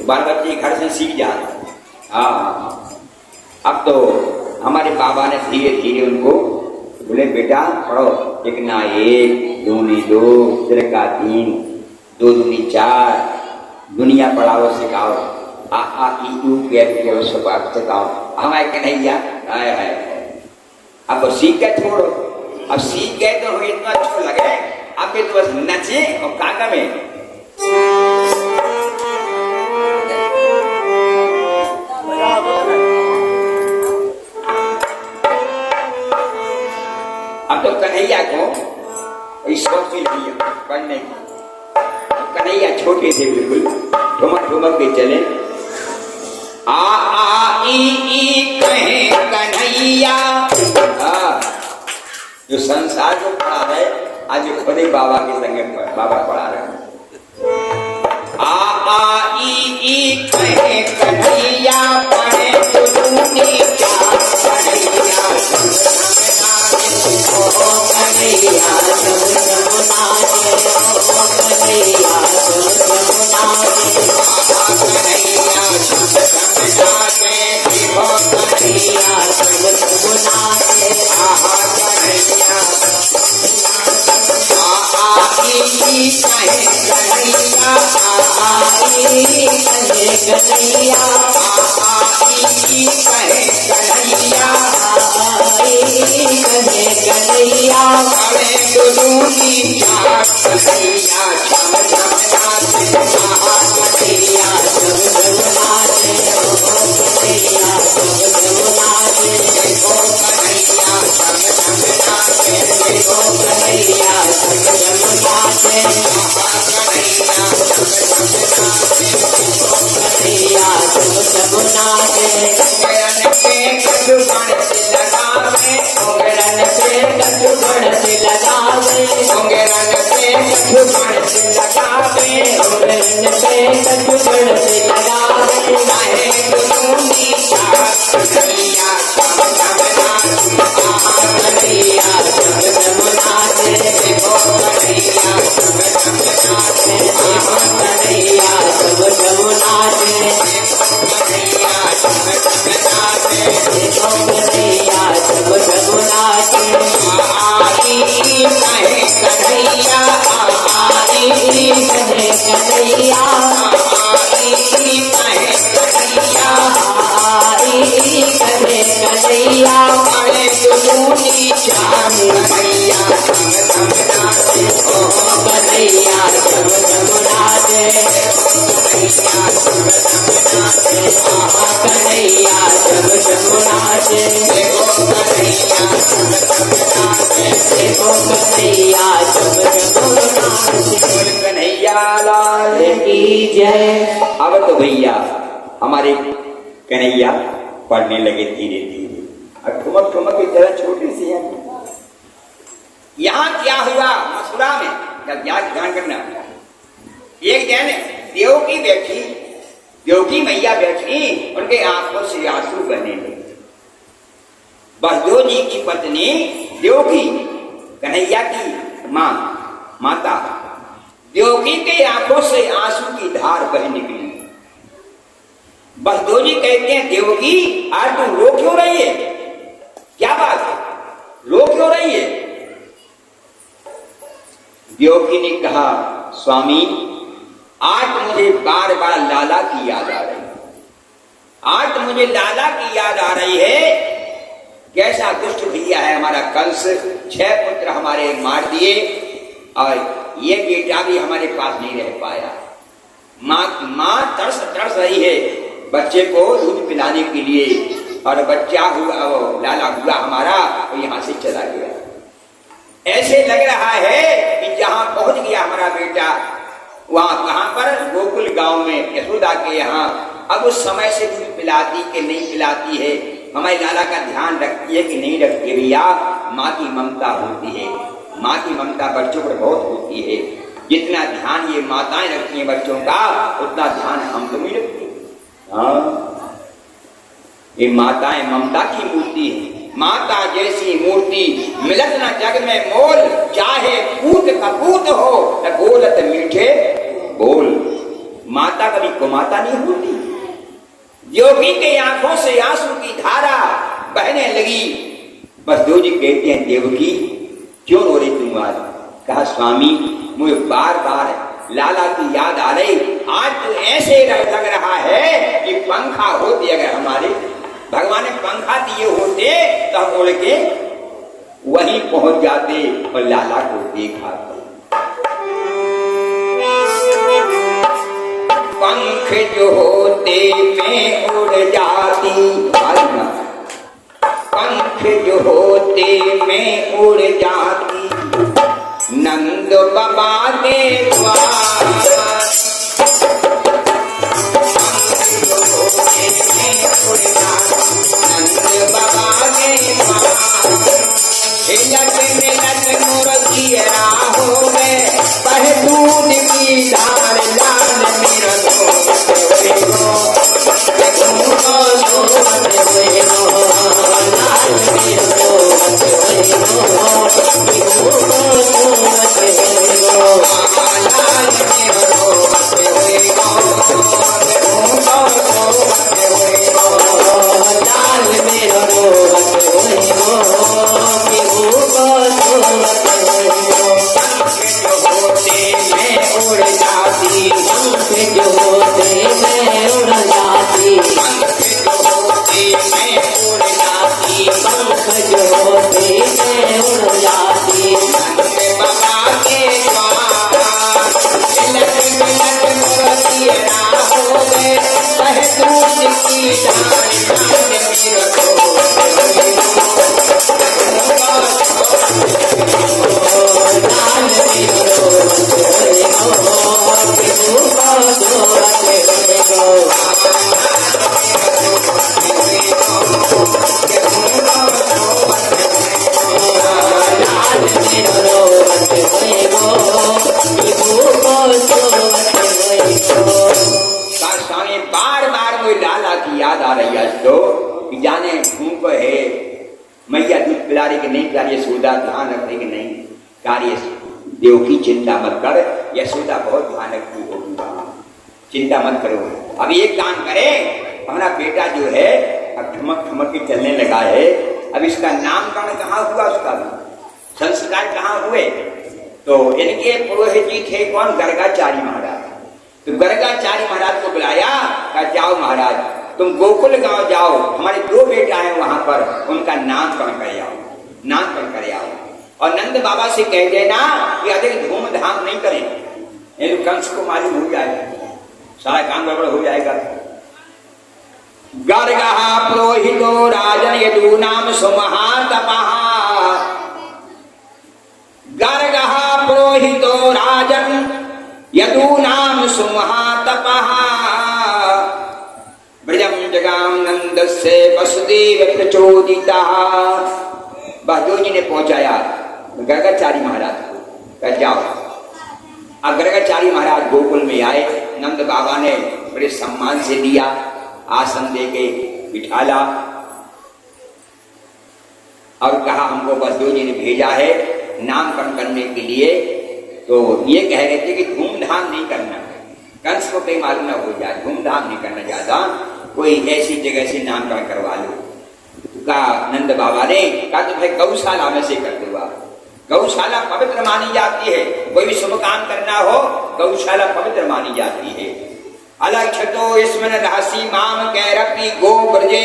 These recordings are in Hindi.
बाल बच्चे घर से सीख जाते। हाँ, अब तो हमारे बाबा ने धीरे धीरे उनको बोले बेटा पढ़ो, एक ना एक, दूनी दो, तिरका तीन, दो दूनी चार, दुनिया पढ़ाओ सिखाओ, आ आ ई ऊ के सिखाओ। हमारे कन्हैया है अब सीख के छोड़ो, अब सीख गए तो इतना अच्छा लगे, अब तो बस नचे और काका में अब तो कन्हैया को इस शौक लिया पढ़ने की। कन्हैया छोटे थे बिल्कुल, ठुमक ठुमक के चले, आ आ ई कहे कन्हैया। जो संसार को पढ़ा है आज खुद ही बाबा के संगे बाबा पढ़ा रहे हैं। आ आ ई कहे कन्हैया, पढ़े तो तूने क्या कन्हैया, कन्हैया अब तो भैया हमारे कन्हैया पढ़ने लगे धीरे धीरे, और ठुमक ठुमक की तरह छोटी सी है। यहाँ क्या हुआ मथुरा में, जब ध्यान करना, एक दिन देवकी बैठी, देवकी मैया बैठी, उनके आंखों से आंसू बहने लगे। बलदेव जी की पत्नी देवकी, कन्हैया की माँ माता, देवकी के आंखों से आंसू की धार बह निकली। बलदेव जी कहते हैं देवकी आज तुम रो क्यों रही है, क्या बात है, रो क्यों रही है? देवकी ने कहा स्वामी आज मुझे बार बार लाला की याद आ रही है, आज मुझे लाला की याद आ रही है। कैसा दुष्ट भैया है हमारा कंस, 6 पुत्र हमारे मार दिए और ये बेटा भी हमारे पास नहीं रह पाया। माँ तरस रही है बच्चे को दूध पिलाने के लिए, और बच्चा हुआ लाला हुआ हमारा तो यहाँ से चला गया। ऐसे लग रहा है कि जहाँ पहुंच गया हमारा बेटा, वहां कहां पर, गोकुल गांव में यशोदा के यहाँ। अब उस समय से दूध पिलाती कि नहीं पिलाती है, हमारे लाला का ध्यान रखती है कि नहीं रखती है। भैया माँ की ममता होती है, माँ की ममता बच्चों पर बहुत होती है। जितना ध्यान ये माताएं रखती हैं बच्चों का, उतना ध्यान हम तो नहीं रखते। हाँ, ये माताएं ममता की मूर्ति है। माता जैसी मूर्ति मिलत न जग में मोल, चाहे पूत कपूत हो न बोलत मीठे बोल। माता कभी कुमाता नहीं होती। योगी के आंखों से आंसू की धारा बहने लगी। बसदेव जी कहते हैं, देवकी क्यों रो रही तुम आज? कहा स्वामी मुझे बार बार लाला की याद आ रही। आज तो ऐसे लग रहा है कि पंखा होते, अगर हमारे भगवान ने पंखा दिए होते तो हम उड़ के वहीं पहुंच जाते और लाला को देखा। पंख जो होते मैं उड़ जाती, पंख जो होते मैं उड़ जाती, नंद बाबा के द्वार। पंख जो होते मैं उड़ जाती, नंद बाबा के द्वार। हिलत मिलत मोर जियरा हो गए, बह दूध की धार, लाल मेरा ध्यान रखने की नहीं कार्य। देव की चिंता मत कर, यशोदा बहुत ध्यान रखती होगी, चिंता मत करो। अब एक काम करे, हमारा बेटा जो है अब ठमक ठमक के चलने लगा है, अब इसका नामकरण कहाँ हुआ, उसका संस्कार कहाँ हुए? तो इनके पुरोहित जी थे कौन? गर्गाचारी महाराज। तो गर्गाचारी महाराज को बुलाया, कहा जाओ महाराज तुम गोकुल गांव जाओ, हमारे 2 बेटा हैं वहां पर, उनका नामकरण कर आओ, नामकरण कर आओ। और नंद बाबा से कह देना कि अधिक धूमधाम नहीं करें, ये कंस को मालूम हो जाएगा, सारा काम गड़बड़ हो जाएगा। गर्गहा पुरोहितो राजन यदूनाम सुमहातपः, गर्गहा पुरोहितो राजन यदूनाम सुमहातपः, ब्रजम जगाम नंदस्य वसुदेव प्रचोदितः। बहदूर जी ने पहुंचाया गर्गाचारी महाराज को, कह जाओ। अब गर्गाचारी महाराज गोकुल में आए, नंद बाबा ने बड़े सम्मान से लिया, आसन दे के बिठाला और कहा हमको बसदेव जी ने भेजा है नामकरण करने के लिए। तो ये कह रहे थे कि धूमधाम नहीं करना, कंस को कहीं मालूम न हो जाए, धूमधाम नहीं करना ज्यादा, कोई ऐसी जगह से नामकरण करवा लो। कहा नंद बाबा ने कहा तो भाई गौशाला में से कर दो। गौशाला पवित्र मानी जाती है, कोई भी शुभ काम करना हो गौशाला पवित्र मानी जाती है। अलक्षतो इसमें राशि माम कैरपी गोब्रजे,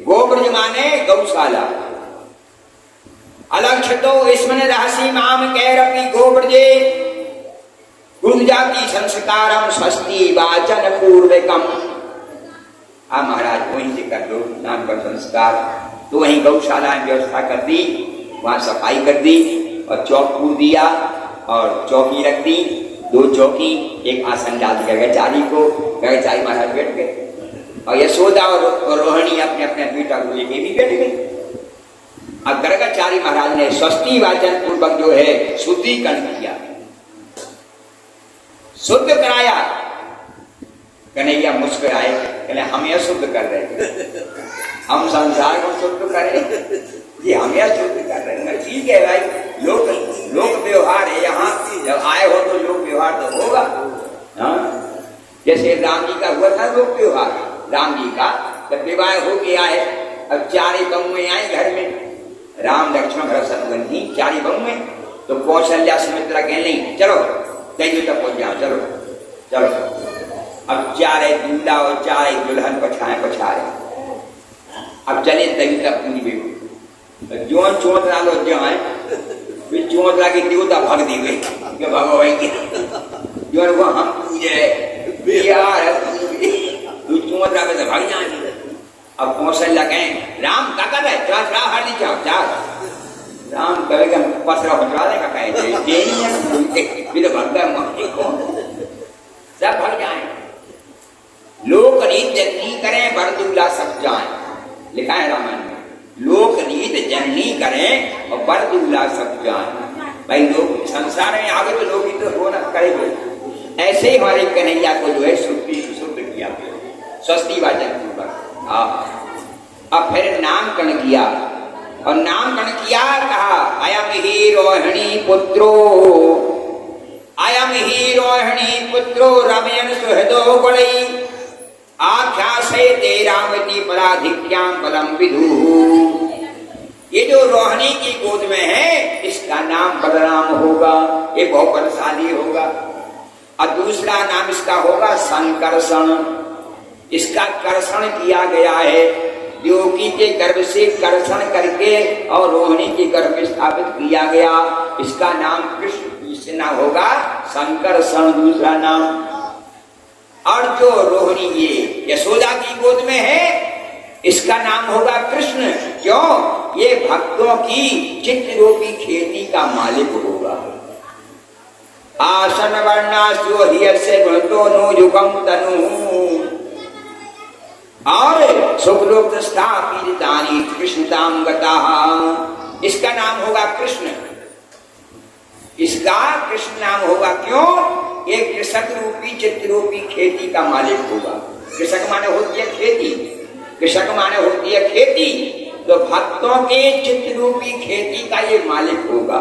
गोब्रज माने गौशाला। अलक्षतो इसमें राशि माम कैरपी गोब्रजे, गुरुजाति संस्कारम स्वस्ति वाचन पूर्वकम। महाराज वहीं से कर दो नामकरण संस्कार। तो वहीं गौशाला में व्यवस्था कर दी, वहां सफाई कर दी और चौक पूर दिया और चौकी रख दी, 2 चौकी, एक आसन डाल दिया गर्गाचारी को। गर्गाचारी महाराज बैठ गए और यशोदा और रोहिणी अपने अपने बेटा को लेके भी बैठ गए। अब गर्गाचारी महाराज ने स्वस्ति वाचन पूर्वक जो है शुद्धिकरण किया, शुद्ध कराया। कन्हैया मुस्कुराए, कहले हम यह शुद्ध कर रहे हैं, हम संसार को शुद्ध करें, ये हम यह शुद्ध कर रहे हैं। ठीक है भाई, लोक व्यवहार है, यहाँ जब आए हो तो लोक व्यवहार तो होगा। हाँ जैसे राम जी का हुआ था लोक त्योहार, राम जी का जब विवाह हो गया है, अब 4 बहुएं आए घर में, राम लक्ष्मण भरत शत्रुघ्न 4 बहुएं। तो कौशल्या सुमित्रा कह नहीं चलो दैवी तक पहुंच जाओ, चलो चलो। अब 4 दूल्हा और 4 दुल्हन पछाए। अब चले दैवी तक पूरी बेटी जो चोट डालो जाए, चोट ला के देवता भाग दी गई भगवान की जो वो हम पूजे यार चोट ला से भाग जाए। अब कौशल्या कहें राम क्या कर रहे, चला हार नहीं जाओ चार। राम कहेगा पसरा हटवा देगा, कहे तो भग गए सब भग जाए। लोक रीत जननी करें बरदूल्हा सब जाए, लिखा है रामायण में, लोक रीत जननी करें और बरदूल्हा सब जाए। भाई लोग संसार में आगे तो लोग ही तो हो ना करेंगे, ऐसे ही हमारे कन्हैया को जो है शुद्ध किया, स्वस्ति वाचन पूर्वक। अब फिर नामकरण किया, और नामकरण किया, कहा अयम ही रोहिणी पुत्रो, अयम ही रोहिणी पुत्रो रमयन सुहृदो गुणई आख्या से रामती पराधिक्यां पदम विदु। ये जो रोहिणी की गोद में है इसका नाम बलराम होगा, ये बहुत बलशाली होगा। और दूसरा नाम इसका होगा संकर्षण, इसका कर्षण किया गया है, देवकी के गर्भ से कर्षण करके और रोहिणी के गर्भ में स्थापित किया गया। इसका नाम कृष्ण, इससे नाम होगा संकर्षण दूसरा नाम। और जो रोहिणी ये यशोदा की गोद में है इसका नाम होगा कृष्ण, क्यों? ये भक्तों की चित्त रूपी खेती का मालिक होगा। आसन वर्णास्यो हियस्य गुणतो नो युगम तनु, और सुखलोक स्थापितानि कृष्णताम गताः, इसका नाम होगा कृष्ण। इसका कृष्ण नाम होगा क्यों? एक कृषक रूपी चित्त रूपी खेती का मालिक होगा। कृषक माने होती है खेती, कृषक माने होती है खेती, तो भक्तों के चित्त रूपी खेती का ये मालिक होगा,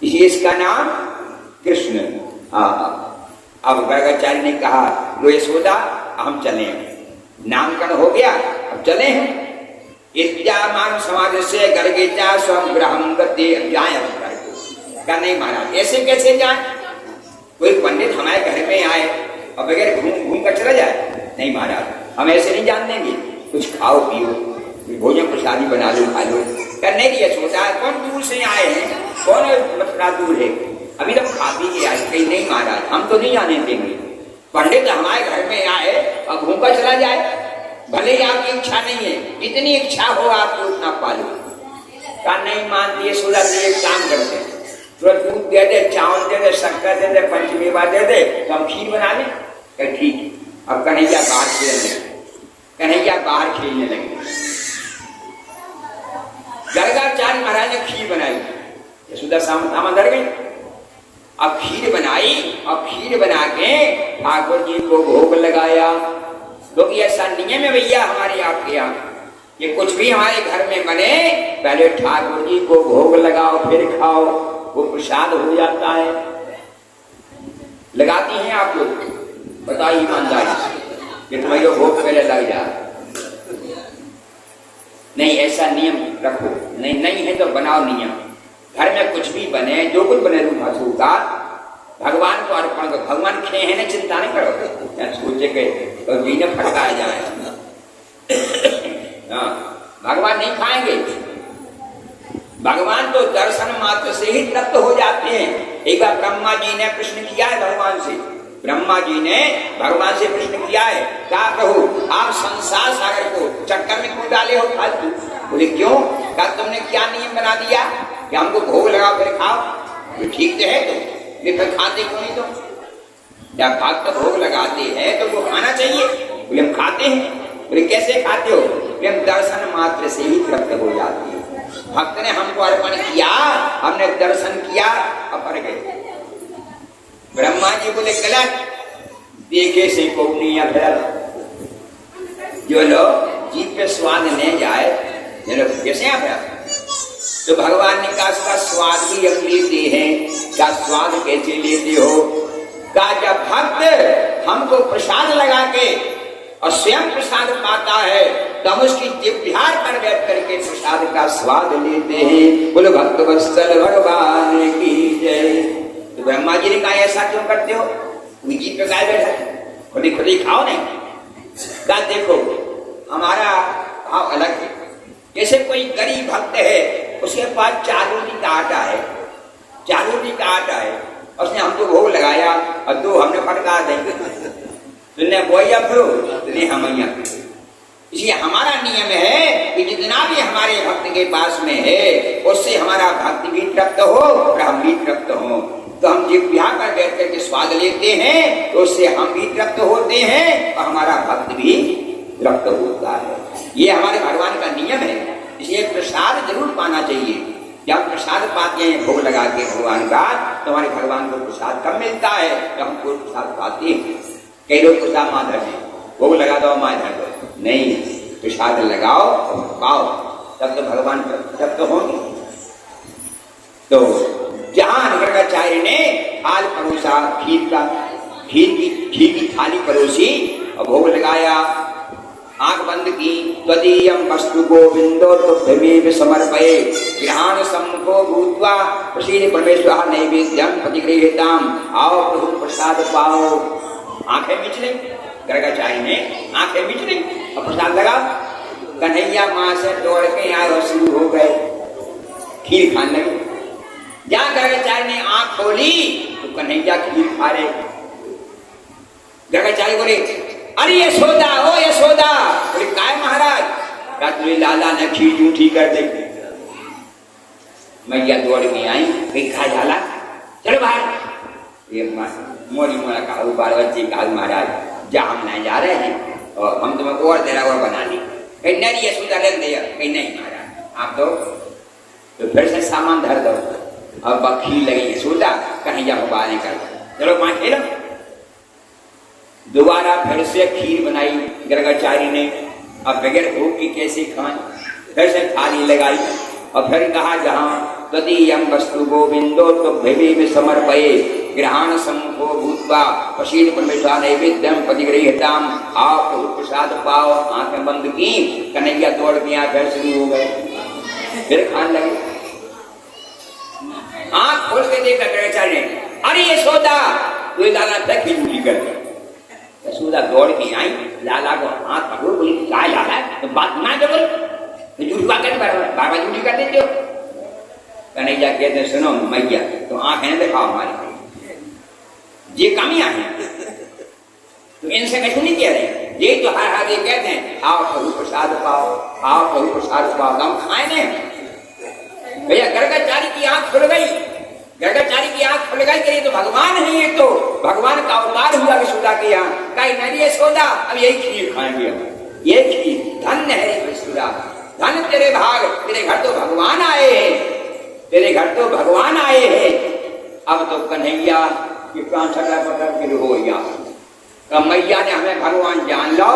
इसलिए इसका नाम कृष्ण। अब गर्गाचार्य ने कहा लो यशोदा हम चले, नामकरण हो गया अब चले हैं। इत्यामान समाज से गर्गेचा स्वयं ग्रहम गति जाए, क्या नहीं महाराज ऐसे कैसे जाए? कोई पंडित हमारे घर में आए और बगैर घूम कर चला जाए? नहीं महाराज हम ऐसे नहीं जान देंगे, कुछ खाओ पियो, भोजन प्रसादी बना लो खा लो। करने की सोचा है, कौन दूर से आए हैं, कौन मथुरा दूर है, अभी तक खा पी के आए? कहीं नहीं महाराज हम तो नहीं आने देंगे, पंडित हमारे घर में आए और घूम कर चला जाए, भले ही आपकी इच्छा नहीं है, जितनी इच्छा हो आपको उतना पालो। का नहीं मानती है सोचा, एक काम करते हैं दूध दे दे, चावल दे दे, शक्कर दे दे, पंचमेवा दे दे, तो हम खीर बना दें। ठीक है। अब कन्हैया बाहर खेलने लगे, कन्हैया बाहर खेलने लगे। गर्गाचार्य महाराज ने खीर बनाई, यशोदा सामने धर गई। अब खीर बनाई और खीर बना के ठाकुर जी को भोग लगाया। क्योंकि ऐसा नियम है भैया हमारे आपके यहाँ, ये कुछ भी हमारे घर में बने पहले ठाकुर जी को भोग लगाओ फिर खाओ, वो प्रसाद हो जाता है। लगाती हैं आप लोग? बताइए ईमानदारी से कि तुम्हारे भोग पहले लग जाए। नहीं ऐसा नियम रखो, नहीं है तो बनाओ नियम। घर में कुछ भी बने, जो कुछ बने रूखा सूखा भगवान को अर्पण करो। भगवान खे है ना, चिंता नहीं करो, सोचे के तो जी ने फटकाया जाए। भगवान नहीं खाएंगे, भगवान तो दर्शन मात्र से ही तृप्त हो जाते हैं। एक बार ब्रह्मा जी ने प्रश्न किया है भगवान से, ब्रह्मा जी ने भगवान से प्रश्न किया है, क्या प्रभु आप संसार सागर को चक्कर में क्यों डाले हो फालतू? बोले क्यों? क्या तुमने क्या नियम बना दिया कि हमको भोग लगाओ फिर खाओ? तो ठीक तो है, तो फिर खाते क्यों नहीं? तो जब भक्त भोग लगाते हैं तो वो खाना चाहिए। बोले हम खाते हैं। बोले कैसे खाते हो? बोले हम दर्शन मात्र से ही तृप्त हो जाती है। भक्त ने हमको अर्पण किया, हमने दर्शन किया, अपर गए। ब्रह्मा जी बोले गलत, देखे से को नहीं अभ्यास। जो लोग जीभ पे स्वाद नहीं जाए ये लोग कैसे अभ्यास? तो भगवान ने कहा इसका स्वाद भी हम लेते हैं, क्या स्वाद कैसे लेते हो? कहा जब भक्त हमको प्रसाद लगा के और स्वयं प्रसाद पाता है तो हम उसकी जिह्वा पर बैठ करके प्रसाद का स्वाद लेते हैं। बोलो भक्त वत्सल भगवान की जय। तो ब्रह्मा जी ने कहा ऐसा क्यों करते हो, जी पे गाय बैठा खुद ही खाओ नहीं। कहा देखो हमारा भाव अलग है। जैसे कोई गरीब भक्त है उसके पास 4 रोटी का आटा है, 4 रोटी का आटा है, उसने हमको भोग लगाया और 2 हमने फटका देंगे, तुमने बोया फिर तुमने हमैया। इसलिए हमारा नियम है कि जितना भी हमारे भक्त के पास में है उससे हमारा भक्त भी तृप्त हो और हम भी तृप्त हो। तो हम जिह्वा पर बैठ करके स्वाद लेते हैं तो उससे हम भी तृप्त होते हैं और हमारा भक्त भी तृप्त होता है। ये हमारे भगवान का नियम है। इसलिए प्रसाद जरूर पाना चाहिए। जब प्रसाद पाते हैं भोग लगा के भगवान का तो हमारे भगवान को प्रसाद कब मिलता है जब हमको प्रसाद पाते हैं। कई लोग प्रसाद माँ धर भोग लगा दो माँ धर दो, नहीं, प्रसाद लगाओ और पाओ तब तो भगवान तब तो होंगे। तो जहां गर्गाचार्य ने थाल परोसा, खीर की थाली परोसी और भोग लगाया, आंख बंद की, त्वदीयं वस्तु गोविंदो तुभ्यमेव समर्पये गृहाण सम्मुखो भूत्वा प्रसीद परमेश्वर नैवेद्यं प्रतिगृह्यताम्। आओ प्रभु प्रसाद पाओ। आंखें मिच ली गर्गाचार्य ने, आंखें मिच ली और प्रसाद लगा। कन्हैया माँ से दौड़ के आए शुरू हो गए खीर खाने लगे। जहां गर्गाचार्य ने आंख खोली तो कन्हैया खीर खा रहे। गर्गाचार्य बोले अरे यशोदा, ओ यशोदा। बोले काय महाराज? क्या तुझे लाला ने खीर जूठी कर दे? मैया दौड़ के आई, कहीं खा जाला, चलो बाहर। ये मोरी मोरा कहू, बाल बच्चे कहू महाराज जहाँ हम नहीं जा रहे हैं और हम तुम्हें और देरा और बना दी। कहीं नहीं यशोदा रख दिया, कहीं नहीं महाराज आप दो। तो फिर से सामान धर दो। अब खीर लगी यशोदा, कन्हैया को बाहर निकल, चलो माँ खेलो। दोबारा फिर से खीर बनाई गर्गाचार्य ने। अब बगैर भूख की कैसे खाएं? फिर से थाली लगाई और फिर कहा जहाँ तदीयं वस्तु गोविंदो तुभ्यमेव समर्पये गृहाण सम्मुखो भूत्वा प्रसीद परमेश्वर नैवेद्यं प्रतिगृह्यताम्। आओ प्रभु प्रसाद पाओ। आंखें बंद की, कन्हैया दौड़ के यहाँ फिर शुरू हो गए, फिर खाने लगे। आंख खोल के देखा गर्गाचार्य ने, अरे यशोदा तुझे लाला तक खीर जूठी कर दी। यशोदा दौड़ के आई, लाला को हाथ पकड़ो, बोली क्या लाला तो बात ना जब जूठी बात कर बाबा जूठी कर देते हो। कन्हैया कहते सुनो मैया तो आंखें दिखाओ हमारी, ये कमियां हैं तो इनसे कहीं नहीं कह रहे। ये तो हर हर ये कहते हैं आओ प्रभु प्रसाद पाओ, आओ प्रभु प्रसाद पाओ, हम खाए नहीं। भैया गर्गाचार्य की आंख खुल गई, गर्गाचार्य की आंख खुल गई कि तो भगवान है, ये तो भगवान का अवतार हुआ यशोदा के यहाँ। कहीं नहीं यशोदा अब यही खीर खाएंगे, ये खीर धन्य है यशोदा, धन तेरे भाग, तेरे घर तो भगवान आए हैं, तेरे घर तो भगवान आए हैं। अब तो कन्हैया की प्राण छटा पकड़ के हो गया। मैया ने हमें भगवान जान लो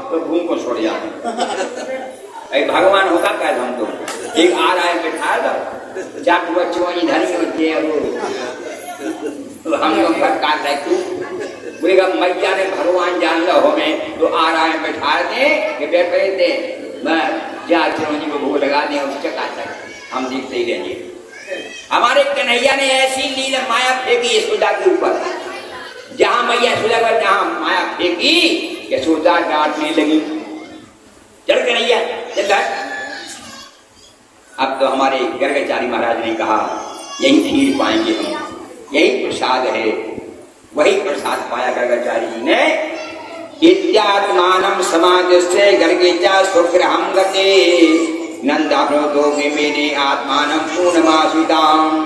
तो भूम को छोड़ जाए। भगवान होगा क्या हम तो एक आ रहा है बैठा दो जाट बच्चों धनी होते हैं तो हम लोग काट रहे तू बोलेगा मैया ने भगवान जान लो हमें तो आ रहा है बैठा दे कि बैठे थे मैं जा चिरौंजी को भोग लगा दे और चकाचक हम देखते ही रहेंगे। हमारे कन्हैया ने ऐसी लीला माया फेंकी यशोदा के ऊपर, जहां मैया यशोदा पर जहां माया फेंकी यशोदा डांटने लगी, चल कन्हैया चल घर। अब तो हमारे गर्गाचार्य महाराज ने कहा यही खीर पाएंगे हम, यही प्रसाद है। वही प्रसाद पाया गर्गाचार्य जी ने। इत्यात्मानं समाजस्य गर्गेचा स्वगृहं गते नंदाभ्रतो मेने आत्मानं पूर्णमाश्रिताम्।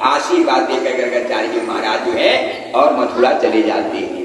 आशीर्वाद देकर गर्गाचार्य जी महाराज जो है और मथुरा चले जाते हैं।